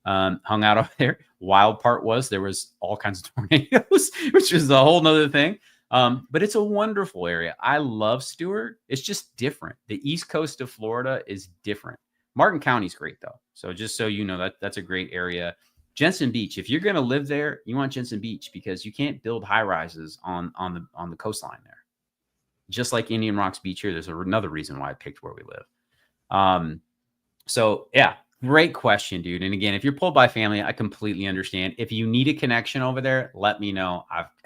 hung out over there. Wild part was there was all kinds of tornadoes, which is a whole nother thing. But it's a wonderful area. I love Stuart. It's just different. The East Coast of Florida is different. Martin County's great though. So just so you know, that's a great area. Jensen Beach. If you're going to live there, you want Jensen Beach because you can't build high rises on the coastline there. Just like Indian Rocks Beach here, there's another reason why I picked where we live. So yeah, great question, dude. And again, if you're pulled by family, I completely understand. If you need a connection over there, let me know.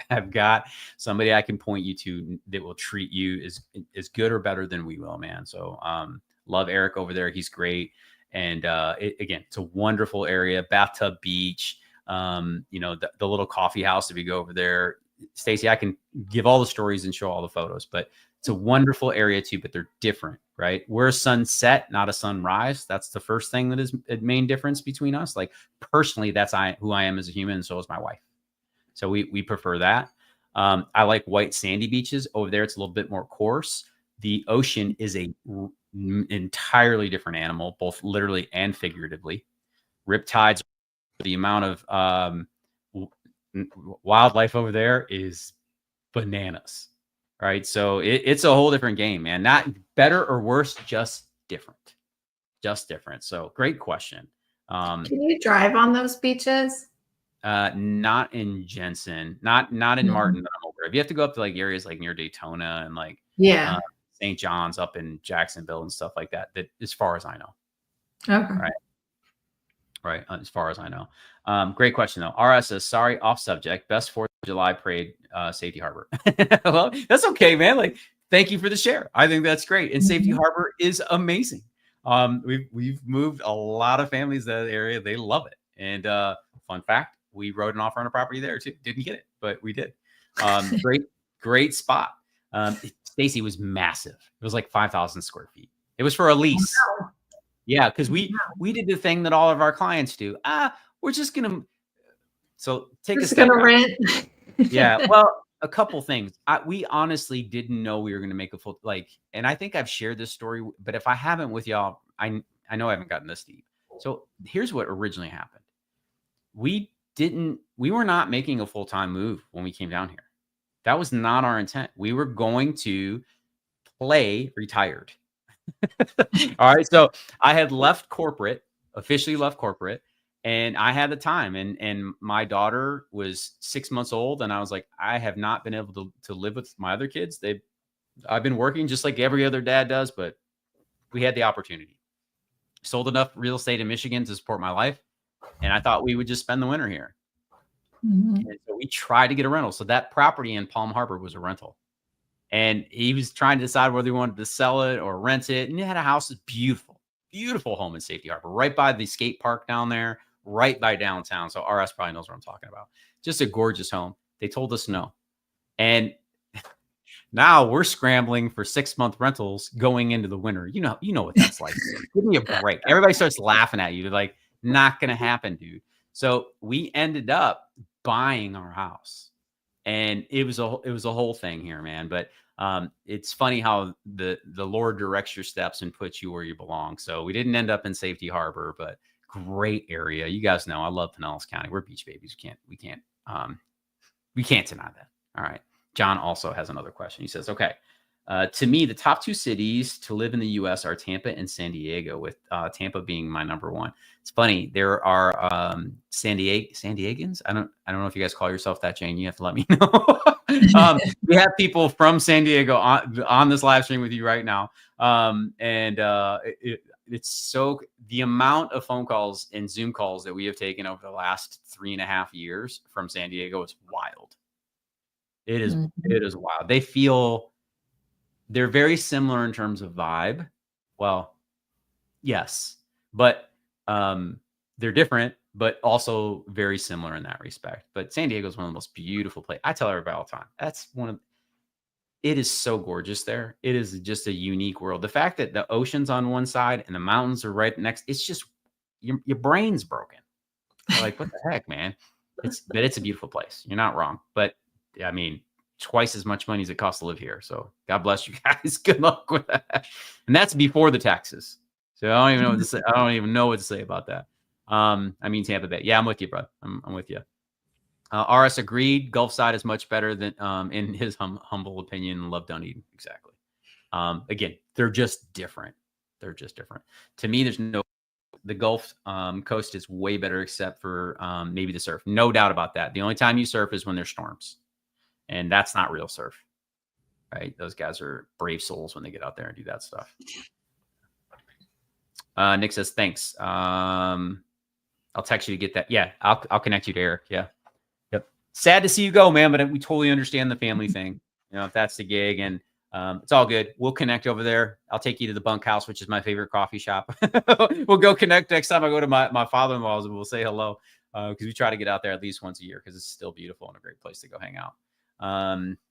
I've got somebody I can point you to that will treat you as good or better than we will, man. So love Eric over there. He's great. And again, it's a wonderful area. Bathtub Beach, the little coffee house if you go over there. Stacy, I can give all the stories and show all the photos, but it's a wonderful area too, but they're different, right? We're a sunset, not a sunrise. That's the first thing that is a main difference between us. Personally, that's who I am as a human, and so is my wife. So we prefer that. I like white sandy beaches. Over there, it's a little bit more coarse. The ocean is a entirely different animal, both literally and figuratively. Riptides, the amount of wildlife over there is bananas. Right. So it's a whole different game, man. Not better or worse, just different. Just different. So great question. Can you drive on those beaches? Not in Jensen, not in Martin that I'm aware of. You have to go up to areas near Daytona and St. John's up in Jacksonville and stuff like that. That as far as I know. Okay. Right. As far as I know. Great question though. RS says, sorry, off subject. Best 4th of July parade, Safety Harbor. Well, that's okay, man. Like, thank you for the share. I think that's great. And Safety Harbor is amazing. We've moved a lot of families to that area. They love it. And fun fact, we wrote an offer on a property there too. Didn't get it, but we did. Great spot. Stacy, was massive. It was like 5,000 square feet. It was for a lease. Wow. Yeah, because we did the thing that all of our clients do. We're just gonna take a step back. Rent. Yeah, well, a couple things. We honestly didn't know we were gonna make a full and I think I've shared this story, but if I haven't with y'all, I know I haven't gotten this deep. So here's what originally happened. We were not making a full-time move when we came down here. That was not our intent. We were going to play retired. All right. So I had officially left corporate, and I had the time, and my daughter was 6 months old. And I was like, I have not been able to live with my other kids. I've been working just like every other dad does, but we had the opportunity. Sold enough real estate in Michigan to support my life. And I thought we would just spend the winter here. And so we tried to get a rental. So that property in Palm Harbor was a rental. And he was trying to decide whether he wanted to sell it or rent it. And he had a house that's beautiful, beautiful home in Safety Harbor, right by the skate park down there, right by downtown. So RS probably knows what I'm talking about. Just a gorgeous home. They told us no. And now we're scrambling for 6-month rentals going into the winter. You know what that's like. Give me a break. Everybody starts laughing at you. They're like, not going to happen, dude. So we ended up buying our house. And it was a whole thing here, man. But it's funny how the Lord directs your steps and puts you where you belong. So we didn't end up in Safety Harbor, but great area. You guys know I love Pinellas County. We're beach babies. We can't deny that. All right. John also has another question. He says, okay, to me, the top 2 cities to live in the U.S. are Tampa and San Diego, with Tampa being my number 1. It's funny. There are San Diegans. I don't know if you guys call yourself that, Jane. You have to let me know. We have people from San Diego on this live stream with you right now. It's so the amount of phone calls and Zoom calls that we have taken over the last 3.5 years from San Diego is wild. It is wild. They're very similar in terms of vibe. Well, yes, but they're different, but also very similar in that respect. But San Diego is one of the most beautiful places. I tell everybody all the time. It is so gorgeous there. It is just a unique world. The fact that the ocean's on one side and the mountains are right next, it's just your brain's broken. You're like, what the heck, man? It's a beautiful place. You're not wrong. But I mean, twice as much money as it costs to live here. So God bless you guys. Good luck with that. And that's before the taxes. So I don't even know what to say. I don't even know what to say about that. I mean, Tampa Bay. Yeah, I'm with you, bro. I'm with you. RS agreed. Gulf side is much better than, in his humble opinion, love Dunedin. Exactly. Again, they're just different. To me, the Gulf coast is way better, except for maybe the surf. No doubt about that. The only time you surf is when there's storms. And that's not real surf, right? Those guys are brave souls when they get out there and do that stuff. Nick says, thanks. I'll text you to get that. Yeah, I'll connect you to Eric. Yeah. Yep. Sad to see you go, man, but we totally understand the family thing. If that's the gig, and it's all good. We'll connect over there. I'll take you to the Bunkhouse, which is my favorite coffee shop. We'll go connect next time I go to my father-in-law's, and we'll say hello, because we try to get out there at least once a year because it's still beautiful and a great place to go hang out.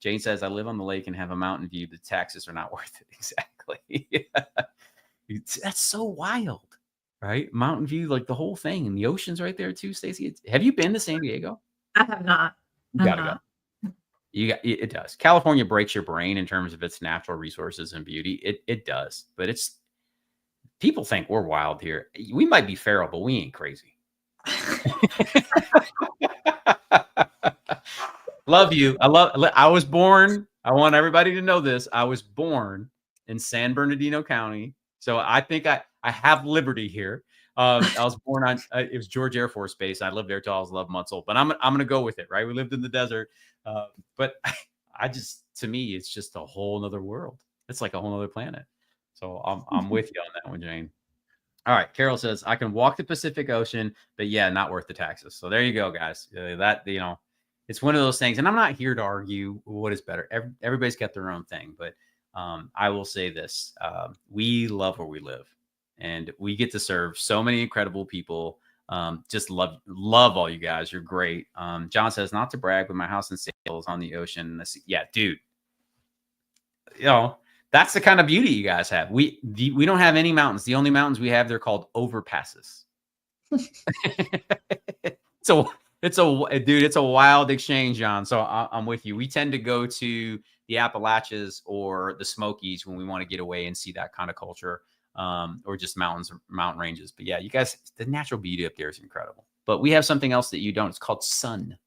Jane says, I live on the lake and have a mountain view. The taxes are not worth it. Exactly. That's so wild, right? Mountain view, like the whole thing, and the ocean's right there too. Stacey, have you been to San Diego? I have not. You gotta go. It does. California breaks your brain in terms of its natural resources and beauty. It does, but people think we're wild here. We might be feral, but we ain't crazy. Love you. I was born. I want everybody to know this. I was born in San Bernardino County. So I think I have liberty here. I was born on, it was George Air Force Base. I lived there till I was 11 months old, but I'm going to go with it, right? We lived in the desert. But to me, it's just a whole nother world. It's like a whole nother planet. So I'm with you on that one, Jane. All right. Carol says, I can walk the Pacific Ocean, but yeah, not worth the taxes. So there you go, guys. That, you know, it's one of those things. And I'm not here to argue what is better. Everybody's got their own thing. But I will say this. We love where we live. And we get to serve so many incredible people. Just love all you guys. You're great. John says, not to brag, but my house in Sales on the ocean. Yeah, dude. You know, that's the kind of beauty you guys have. We don't have any mountains. The only mountains we have, they're called overpasses. So it's a wild exchange, John. So I'm with you. We tend to go to the Appalachians or the Smokies when we want to get away and see that kind of culture, or just mountain ranges. But yeah, you guys, the natural beauty up there is incredible. But we have something else that you don't. It's called sun.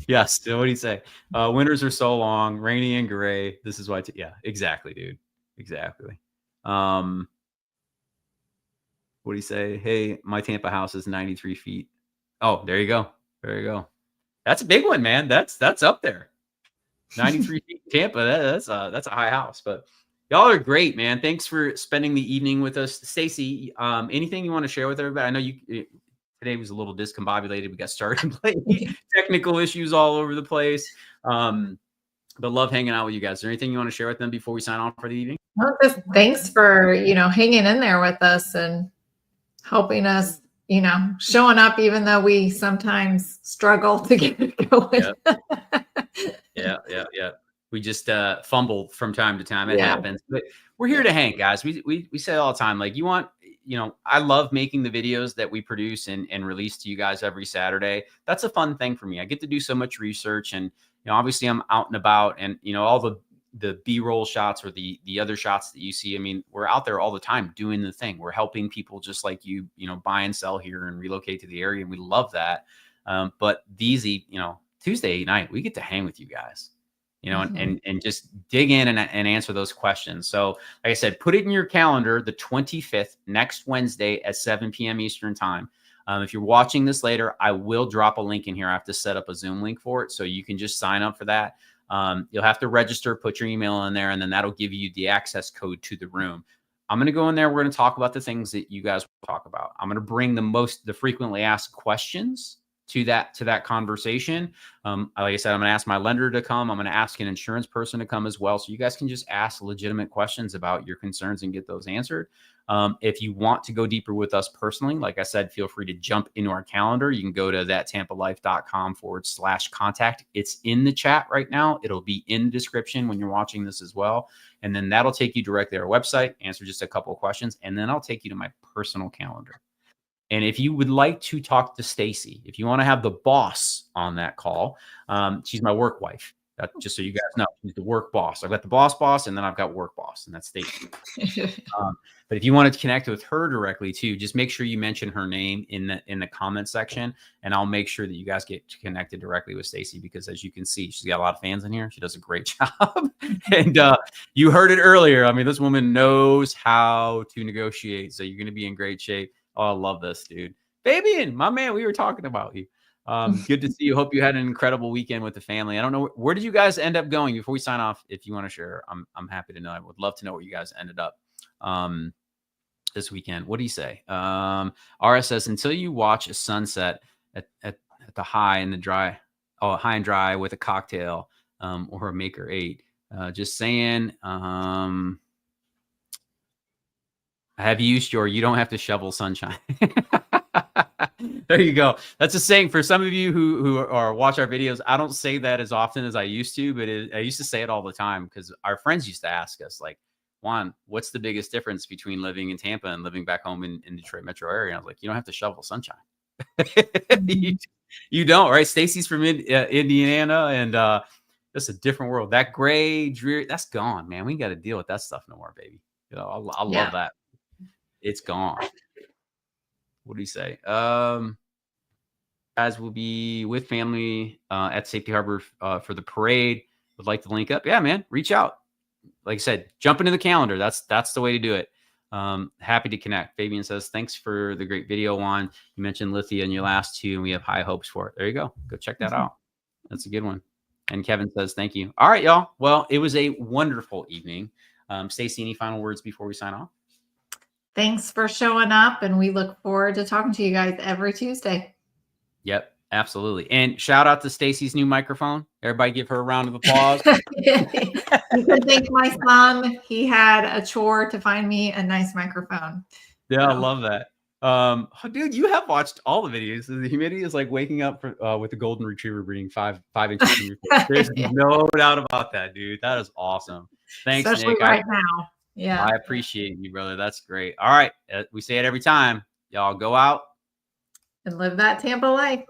Yes. What do you say? Winters are so long, rainy and gray. This is why. Yeah, exactly, dude. Exactly. What do you say? Hey, my Tampa house is 93 feet. Oh, there you go. There you go. That's a big one, man. That's up there. 93 feet Tampa. That's a high house. But y'all are great, man. Thanks for spending the evening with us. Stacy, anything you want to share with everybody? I know today was a little discombobulated. We got started playing technical issues all over the place. But love hanging out with you guys. Is there anything you want to share with them before we sign off for the evening? Well, just thanks for, hanging in there with us and helping us, showing up, even though we sometimes struggle to get it going. Yeah. We just fumble from time to time. It happens. But we're here to hang, guys. We say it all the time. Like, I love making the videos that we produce and release to you guys every Saturday. That's a fun thing for me. I get to do so much research, and obviously I'm out and about, and all the B-roll shots or the other shots that you see. I mean, we're out there all the time doing the thing. We're helping people just like you, buy and sell here and relocate to the area, and we love that. But Tuesday night, we get to hang with you guys. And just dig in and answer those questions. So like I said, put it in your calendar, the 25th, next Wednesday at 7 p.m. Eastern time. If you're watching this later, I will drop a link in here. I have to set up a Zoom link for it. So you can just sign up for that. You'll have to register, put your email in there, and then that'll give you the access code to the room. I'm going to go in there. We're going to talk about the things that you guys will talk about. I'm going to bring the frequently asked questions to that conversation. Like I said, I'm going to ask my lender to come. I'm going to ask an insurance person to come as well. So you guys can just ask legitimate questions about your concerns and get those answered. If you want to go deeper with us personally, like I said, feel free to jump into our calendar. You can go to thattampalife.com/contact. It's in the chat right now. It'll be in the description when you're watching this as well. And then that'll take you directly to our website, answer just a couple of questions, and then I'll take you to my personal calendar. And if you would like to talk to Stacy, if you want to have the boss on that call, she's my work wife. Just so you guys know, she's the work boss. I've got the boss, and then I've got work boss, and that's Stacy. But if you want to connect with her directly too, just make sure you mention her name in the comment section, and I'll make sure that you guys get connected directly with Stacy, because as you can see, she's got a lot of fans in here. She does a great job. And you heard it earlier. I mean, this woman knows how to negotiate, so you're going to be in great shape. Oh, I love this, dude. Fabian, my man, we were talking about you. Good to see you. Hope you had an incredible weekend with the family. I don't know, where did you guys end up going? Before we sign off, if you want to share, I'm happy to know. I would love to know where you guys ended up this weekend. What do you say? RS says, until you watch a sunset at the high and dry with a cocktail or a Maker 8. Just saying. Have you used you don't have to shovel sunshine. There you go. That's a saying for some of you who watch our videos. I don't say that as often as I used to, but I used to say it all the time, because our friends used to ask us, like, Juan, what's the biggest difference between living in Tampa and living back home in Detroit metro area? And I was like, you don't have to shovel sunshine. You don't, right? Stacy's from Indiana, and it's a different world. That gray, dreary, that's gone, man. We ain't got to deal with that stuff no more, baby. I love that. It's gone. What do you say? Guys will be with family at Safety Harbor for the parade. Would like to link up. Yeah, man, reach out. Like I said, jump into the calendar. That's the way to do it. Happy to connect. Fabian says, thanks for the great video, Juan. You mentioned Lithia in your last two, and we have high hopes for it. There you go. Go check that out. That's a good one. And Kevin says, thank you. All right, y'all. Well, it was a wonderful evening. Stacey, any final words before we sign off? Thanks for showing up, and we look forward to talking to you guys every Tuesday. Yep, absolutely. And shout out to Stacey's new microphone. Everybody give her a round of applause. You can thank my son. He had a chore to find me a nice microphone. Yeah, I love that. Dude, you have watched all the videos. The humidity is like waking up with a golden retriever breeding 5 inches from your face. There's no doubt about that, dude. That is awesome. Thanks, especially Nick. right now. Yeah, I appreciate you, brother. That's great. All right, we say it every time. Y'all go out and live that Tampa life.